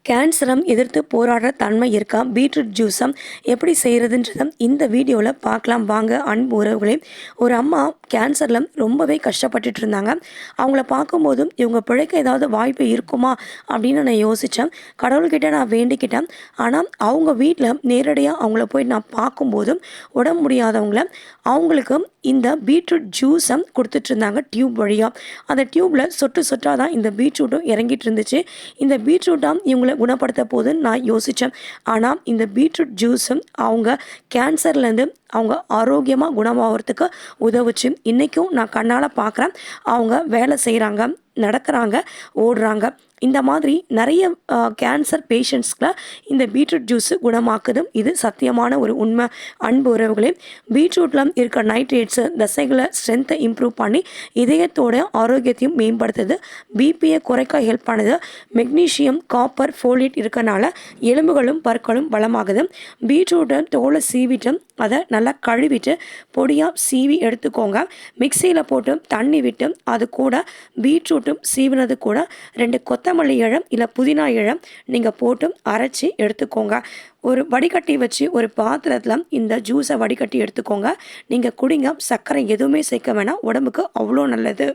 கேன்சரம் எதிர்த்து போராடுற தன்மை இருக்கா? பீட்ரூட் ஜூஸை எப்படி செய்கிறதுன்றத இந்த வீடியோவில் பார்க்கலாம் வாங்க அன்பு உறவுகளே. ஒரு அம்மா கேன்சரில் ரொம்பவே கஷ்டப்பட்டுட்டு இருந்தாங்க. அவங்கள பார்க்கும்போதும் இவங்க பிழைக்க ஏதாவது வாய்ப்பு இருக்குமா அப்படின்னு நான் யோசித்தேன். கடவுள்கிட்ட நான் வேண்டிக்கிட்டேன். ஆனால் அவங்க வீட்டில் நேரடியாக அவங்கள போய் நான் பார்க்கும்போதும் உடம்பு முடியாதவங்கள அவங்களுக்கு இந்த பீட்ரூட் ஜூஸை கொடுத்துட்ருந்தாங்க டியூப் வழியாக. அந்த டியூப்பில் சொட்டு சொட்டாக தான் இந்த பீட்ரூட்டும் இறங்கிட்டு இருந்துச்சு. இந்த பீட்ரூட்டாக இவங்களை குணப்படுத்த போதுன்னு நான் யோசித்தேன். ஆனால் இந்த பீட்ரூட் ஜூஸும் அவங்க கேன்சர்லேருந்து அவங்க ஆரோக்கியமாக குணமாகறதுக்கு உதவுச்சு. இன்றைக்கும் நான் கண்ணால் பார்க்குறேன். அவங்க வேலை செய்கிறாங்க, நடக்கிறாங்க, ஓடுறாங்க. இந்த மாதிரி நிறைய கேன்சர் பேஷண்ட்ஸ்க்கு இந்த பீட்ரூட் ஜூஸு குணமாக்குது. இது சத்தியமான ஒரு உண்மை அன்பு உறவுகளே. பீட்ரூட்டில் இருக்க நைட்ரேட்ஸு தசைகளை ஸ்ட்ரென்த்தை இம்ப்ரூவ் பண்ணி இதயத்தோட ஆரோக்கியத்தையும் மேம்படுத்துது. பிபியை குறைக்க ஹெல்ப் பண்ணுது. மெக்னீஷியம், காப்பர், ஃபோலேட் இருக்கனால எலும்புகளும் பற்களும் பலமாகுது. பீட்ரூட்டை தோலை சீவிட்டு அதை நல்லா கழுவிட்டு பொடியாக சீவி எடுத்துக்கோங்க. மிக்சியில் போட்டு தண்ணி விட்டு அது கூட பீட்ரூட்டும் சீவினது கூட 2 கொத்தமல்லி இலை இல்லை புதினா இலை நீங்கள் போட்டு அரைச்சி எடுத்துக்கோங்க. ஒரு வடிகட்டி வச்சு ஒரு பாத்திரத்தில் இந்த ஜூஸை வடிகட்டி எடுத்துக்கோங்க. நீங்கள் குடிங்க. சர்க்கரை எதுவுமே சேர்க்க வேணாம், உடம்புக்கு அவ்வளோ நல்லது.